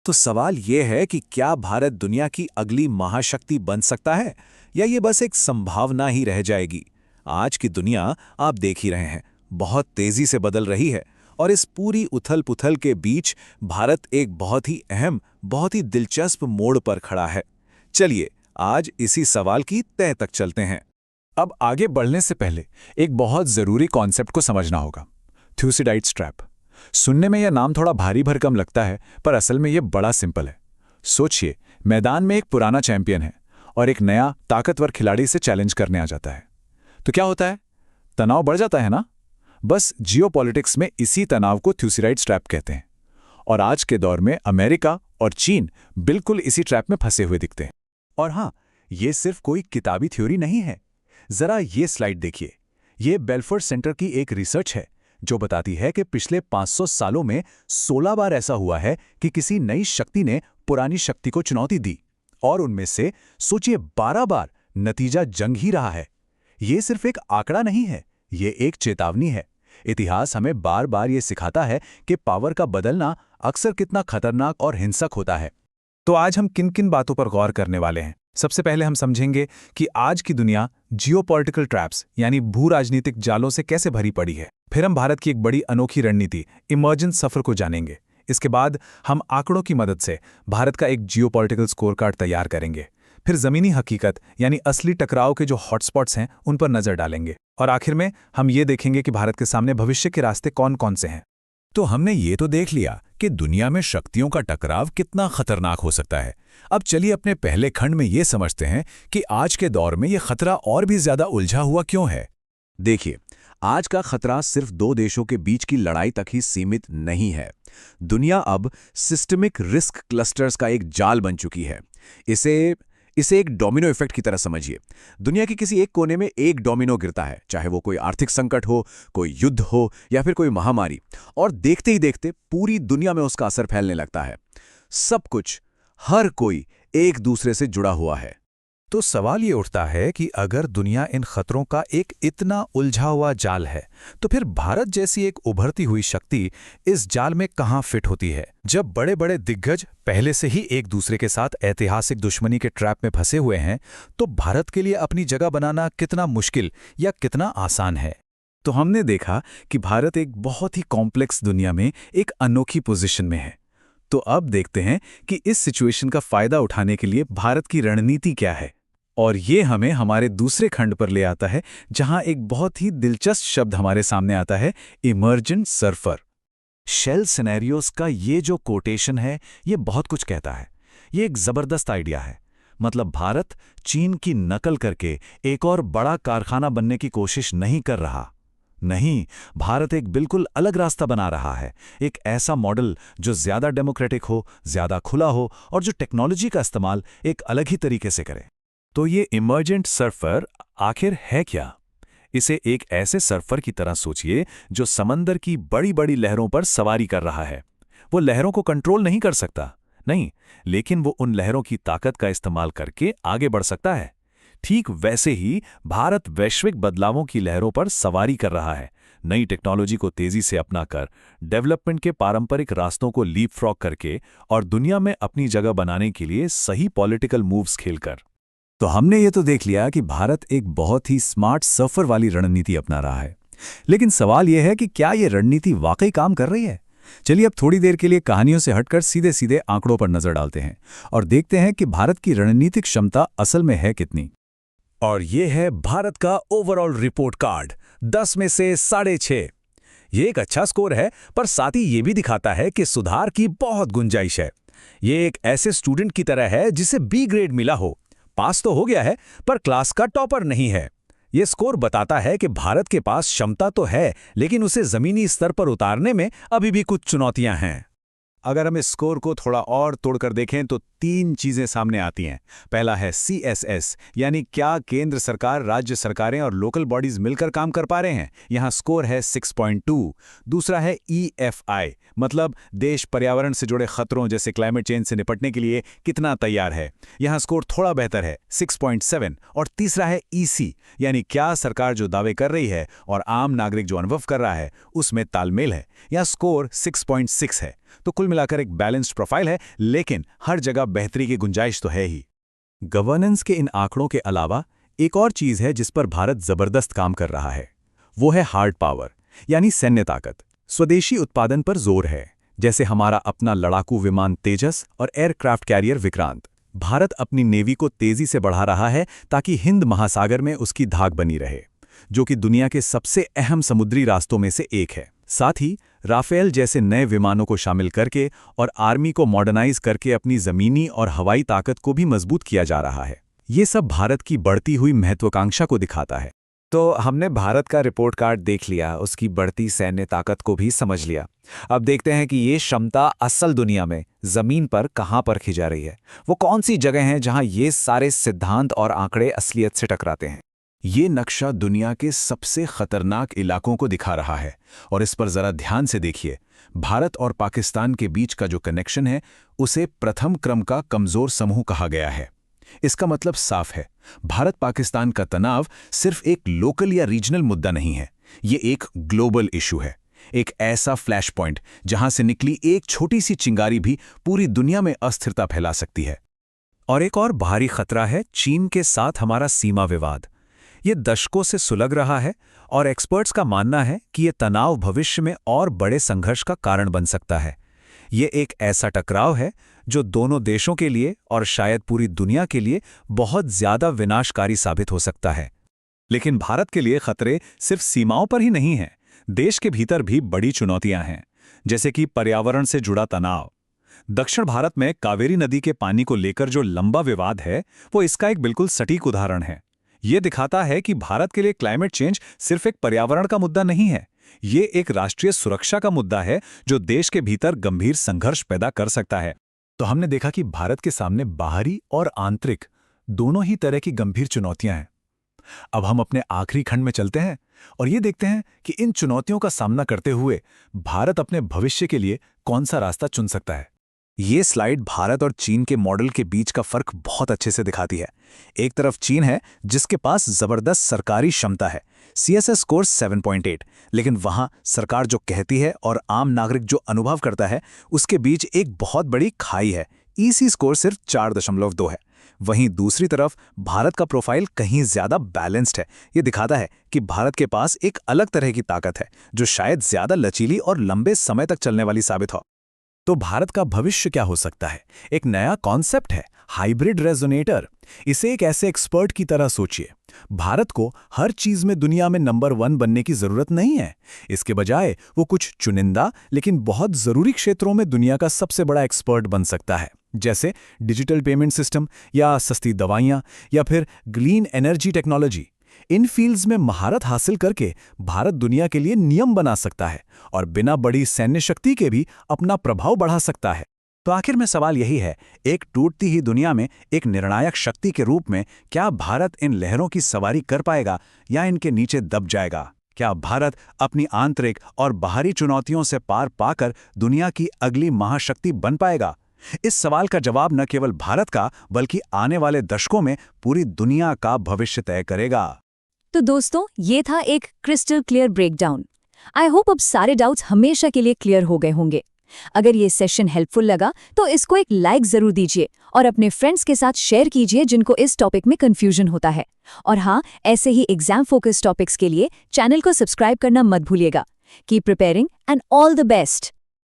तो सवाल ये है कि क्या भारत दुनिया की अगली महाशक्ति बन सकता है या ये बस एक संभावना ही रह जाएगी। आज की दुनिया आप देख ही रहे हैं, बहुत तेजी से बदल रही है और इस पूरी उथल-पुथल के बीच भारत एक बहुत ही अहम, बहुत ही दिलचस्प मोड़ पर खड़ा है। चलिए आज इसी सवाल की तह तक चलते हैं। अब आगे बढ़ने से पहले एक बहुत जरूरी कॉन्सेप्ट को समझना होगा, थ्यूसिडाइड्स ट्रैप। सुनने में यह नाम थोड़ा भारी भरकम लगता है, पर असल में यह बड़ा सिंपल है। सोचिए, मैदान में एक पुराना चैंपियन है और एक नया ताकतवर खिलाड़ी से चैलेंज करने आ जाता है। तो क्या होता है? तनाव बढ़ जाता है ना। बस जियोपॉलिटिक्स में इसी तनाव को थ्यूसिडाइड्स ट्रैप कहते हैं। और आज के दौर में अमेरिका और चीन बिल्कुल इसी ट्रैप में फंसे हुए दिखते हैं। और हाँ, ये सिर्फ कोई किताबी थ्योरी नहीं है। जरा ये स्लाइड देखिए। ये बेलफोर्ड सेंटर की एक रिसर्च है जो बताती है कि पिछले 500 सालों में 16 बार ऐसा हुआ है कि किसी नई शक्ति ने पुरानी शक्ति को चुनौती दी, और उनमें से सोचिए 12 बार नतीजा जंग ही रहा है। ये सिर्फ एक आंकड़ा नहीं है, ये एक चेतावनी है। इतिहास हमें बार बार ये सिखाता है कि पावर का बदलना अक्सर कितना खतरनाक और हिंसक होता है। तो आज हम किन किन बातों पर गौर करने वाले हैं? सबसे पहले हम समझेंगे कि आज की दुनिया जियोपॉलिटिकल ट्रैप्स यानी भू राजनीतिक जालों से कैसे भरी पड़ी है। फिर हम भारत की एक बड़ी अनोखी रणनीति इमर्जेंस सफर को जानेंगे। इसके बाद हम आंकड़ों की मदद से भारत का एक जियोपॉलिटिकल स्कोर कार्ड तैयार करेंगे। फिर जमीनी हकीकत यानी असली टकराव के जो हॉटस्पॉट्स हैं उन पर नजर डालेंगे। और आखिर में हम ये देखेंगे कि भारत के सामने भविष्य के रास्ते कौन कौन से हैं। तो हमने ये तो देख लिया कि दुनिया में शक्तियों का टकराव कितना खतरनाक हो सकता है। अब चलिए अपने पहले खंड में ये समझते हैं कि आज के दौर में ये खतरा और भी ज्यादा उलझा हुआ क्यों है। देखिए, आज का खतरा सिर्फ दो देशों के बीच की लड़ाई तक ही सीमित नहीं है। दुनिया अब सिस्टमिक रिस्क क्लस्टर्स का एक जाल बन चुकी है। इसे एक डोमिनो इफेक्ट की तरह समझिए। दुनिया के किसी एक कोने में एक डोमिनो गिरता है, चाहे वो कोई आर्थिक संकट हो, कोई युद्ध हो या फिर कोई महामारी, और देखते ही देखते पूरी दुनिया में उसका असर फैलने लगता है। सब कुछ, हर कोई एक दूसरे से जुड़ा हुआ है। तो सवाल ये उठता है कि अगर दुनिया इन खतरों का एक इतना उलझा हुआ जाल है, तो फिर भारत जैसी एक उभरती हुई शक्ति इस जाल में कहाँ फिट होती है? जब बड़े बड़े दिग्गज पहले से ही एक दूसरे के साथ ऐतिहासिक दुश्मनी के ट्रैप में फंसे हुए हैं, तो भारत के लिए अपनी जगह बनाना कितना मुश्किल या कितना आसान है? तो हमने देखा कि भारत एक बहुत ही कॉम्प्लेक्स दुनिया में एक अनोखी पोजीशन में है। तो अब देखते हैं कि इस सिचुएशन का फायदा उठाने के लिए भारत की रणनीति क्या है। और ये हमें हमारे दूसरे खंड पर ले आता है, जहां एक बहुत ही दिलचस्प शब्द हमारे सामने आता है, इमर्जेंट सर्फर। शेल सिनेरियोस का ये जो कोटेशन है, ये बहुत कुछ कहता है। ये एक जबरदस्त आइडिया है। मतलब भारत चीन की नकल करके एक और बड़ा कारखाना बनने की कोशिश नहीं कर रहा। नहीं, भारत एक बिल्कुल अलग रास्ता बना रहा है। एक ऐसा मॉडल जो ज्यादा डेमोक्रेटिक हो, ज्यादा खुला हो और जो टेक्नोलॉजी का इस्तेमाल एक अलग ही तरीके से करे। तो ये इमर्जेंट सर्फर आखिर है क्या? इसे एक ऐसे सर्फर की तरह सोचिए जो समंदर की बड़ी बड़ी लहरों पर सवारी कर रहा है। वो लहरों को कंट्रोल नहीं कर सकता, नहीं, लेकिन वो उन लहरों की ताकत का इस्तेमाल करके आगे बढ़ सकता है। ठीक वैसे ही भारत वैश्विक बदलावों की लहरों पर सवारी कर रहा है, नई टेक्नोलॉजी को तेजी से अपनाकर, डेवलपमेंट के पारंपरिक रास्तों को लीपफ्रॉग करके और दुनिया में अपनी जगह बनाने के लिए सही पॉलिटिकल मूव्स खेलकर। तो हमने ये तो देख लिया कि भारत एक बहुत ही स्मार्ट सर्फर वाली रणनीति अपना रहा है। लेकिन सवाल यह है कि क्या ये रणनीति वाकई काम कर रही है? चलिए अब थोड़ी देर के लिए कहानियों से हटकर सीधे सीधे आंकड़ों पर नजर डालते हैं और देखते हैं कि भारत की रणनीतिक क्षमता असल में है कितनी। और ये है भारत का ओवरऑल रिपोर्ट कार्ड, 10 में से 6.5। ये एक अच्छा स्कोर है, पर साथ ही ये भी दिखाता है कि सुधार की बहुत गुंजाइश है। ये एक ऐसे स्टूडेंट की तरह है जिसे बी ग्रेड मिला हो, पास तो हो गया है पर क्लास का टॉपर नहीं है। ये स्कोर बताता है कि भारत के पास क्षमता तो है, लेकिन उसे जमीनी स्तर पर उतारने में अभी भी कुछ चुनौतियां हैं। अगर हम इस स्कोर को थोड़ा और तोड़कर देखें तो 3 चीजें सामने आती हैं। पहला है CSS, यानी क्या केंद्र सरकार, राज्य सरकारें और लोकल बॉडीज मिलकर काम कर पा रहे हैं। यहाँ स्कोर है 6.2। दूसरा है EFI, मतलब देश पर्यावरण से जुड़े खतरों जैसे क्लाइमेट चेंज से निपटने के लिए कितना तैयार है। यहाँ स्कोर थोड़ा बेहतर है, 6.7। और तीसरा है EC, यानी क्या सरकार जो दावे कर रही है और आम नागरिक जो अनुभव कर रहा है उसमें तालमेल है। यहाँ स्कोर 6.6 है। तो कुल मिलाकर एक बैलेंस्ड प्रोफाइल है, लेकिन हर जगह बेहतरी की गुंजाइश तो है ही। गवर्नेंस के इन आंकड़ों के अलावा एक और चीज है जिस पर भारत जबरदस्त काम कर रहा है। वो है हार्ड पावर, यानी सैन्य ताकत। स्वदेशी उत्पादन पर जोर है, जैसे हमारा अपना लड़ाकू विमान तेजस और एयरक्राफ्ट कैरियर विक्रांत। भारत अपनी नेवी को तेजी से बढ़ा रहा है ताकि हिंद महासागर में उसकी धाक बनी रहे, जो कि दुनिया के सबसे अहम समुद्री रास्तों में से एक है। साथ ही राफेल जैसे नए विमानों को शामिल करके और आर्मी को मॉडर्नाइज करके अपनी जमीनी और हवाई ताकत को भी मजबूत किया जा रहा है। ये सब भारत की बढ़ती हुई महत्वाकांक्षा को दिखाता है। तो हमने भारत का रिपोर्ट कार्ड देख लिया, उसकी बढ़ती सैन्य ताकत को भी समझ लिया। अब देखते हैं कि ये क्षमता असल दुनिया में जमीन पर कहां परखी जा रही है। वो कौन सी जगह हैं जहां ये सारे सिद्धांत और आंकड़े असलियत से टकराते हैं। ये नक्शा दुनिया के सबसे खतरनाक इलाकों को दिखा रहा है, और इस पर जरा ध्यान से देखिए। भारत और पाकिस्तान के बीच का जो कनेक्शन है, उसे प्रथम क्रम का कमजोर समूह कहा गया है। इसका मतलब साफ है, भारत पाकिस्तान का तनाव सिर्फ एक लोकल या रीजनल मुद्दा नहीं है, ये एक ग्लोबल इशू है। एक ऐसा फ्लैश पॉइंट जहां से निकली एक छोटी सी चिंगारी भी पूरी दुनिया में अस्थिरता फैला सकती है। और एक और भारी खतरा है चीन के साथ हमारा सीमा विवाद। ये दशकों से सुलग रहा है और एक्सपर्ट्स का मानना है कि ये तनाव भविष्य में और बड़े संघर्ष का कारण बन सकता है। ये एक ऐसा टकराव है जो दोनों देशों के लिए और शायद पूरी दुनिया के लिए बहुत ज्यादा विनाशकारी साबित हो सकता है। लेकिन भारत के लिए खतरे सिर्फ सीमाओं पर ही नहीं हैं, देश के भीतर भी बड़ी चुनौतियां हैं, जैसे कि पर्यावरण से जुड़ा तनाव। दक्षिण भारत में कावेरी नदी के पानी को लेकर जो लंबा विवाद है, वो इसका एक बिल्कुल सटीक उदाहरण है। ये दिखाता है कि भारत के लिए क्लाइमेट चेंज सिर्फ एक पर्यावरण का मुद्दा नहीं है, ये एक राष्ट्रीय सुरक्षा का मुद्दा है जो देश के भीतर गंभीर संघर्ष पैदा कर सकता है। तो हमने देखा कि भारत के सामने बाहरी और आंतरिक दोनों ही तरह की गंभीर चुनौतियां हैं। अब हम अपने आखिरी खंड में चलते हैं और ये देखते हैं कि इन चुनौतियों का सामना करते हुए भारत अपने भविष्य के लिए कौन सा रास्ता चुन सकता है। ये स्लाइड भारत और चीन के मॉडल के बीच का फर्क बहुत अच्छे से दिखाती है। एक तरफ चीन है जिसके पास जबरदस्त सरकारी क्षमता है, CSS स्कोर 7.8, लेकिन वहां सरकार जो कहती है और आम नागरिक जो अनुभव करता है, उसके बीच एक बहुत बड़ी खाई है। EC स्कोर सिर्फ 4.2 है। वहीं दूसरी तरफ भारत का प्रोफाइल कहीं ज्यादा बैलेंस्ड है। ये दिखाता है कि भारत के पास एक अलग तरह की ताकत है जो शायद ज्यादा लचीली और लंबे समय तक चलने वाली साबित हो। तो भारत का भविष्य क्या हो सकता है? एक नया कॉन्सेप्ट है, हाइब्रिड रेजोनेटर। इसे एक ऐसे एक्सपर्ट की तरह सोचिए। भारत को हर चीज में दुनिया में नंबर 1 बनने की जरूरत नहीं है। इसके बजाय वो कुछ चुनिंदा लेकिन बहुत जरूरी क्षेत्रों में दुनिया का सबसे बड़ा एक्सपर्ट बन सकता है, जैसे डिजिटल पेमेंट सिस्टम या सस्ती दवाइयां या फिर ग्रीन एनर्जी टेक्नोलॉजी। इन फील्ड्स में महारत हासिल करके भारत दुनिया के लिए नियम बना सकता है और बिना बड़ी सैन्य शक्ति के भी अपना प्रभाव बढ़ा सकता है। तो आखिर में सवाल यही है, एक टूटती ही दुनिया में एक निर्णायक शक्ति के रूप में क्या भारत इन लहरों की सवारी कर पाएगा या इनके नीचे दब जाएगा? क्या भारत अपनी आंतरिक और बाहरी चुनौतियों से पार पाकर दुनिया की अगली महाशक्ति बन पाएगा? इस सवाल का जवाब न केवल भारत का बल्कि आने वाले दशकों में पूरी दुनिया का भविष्य तय करेगा। तो दोस्तों, ये था एक crystal clear breakdown. I hope अब सारे डाउट्स हमेशा के लिए क्लियर हो गए होंगे। अगर ये सेशन हेल्पफुल लगा तो इसको एक लाइक जरूर दीजिए और अपने फ्रेंड्स के साथ शेयर कीजिए जिनको इस टॉपिक में कंफ्यूजन होता है। और हाँ, ऐसे ही एग्जाम फोकस टॉपिक्स के लिए चैनल को सब्सक्राइब करना मत भूलिएगा। Keep preparing and all the best.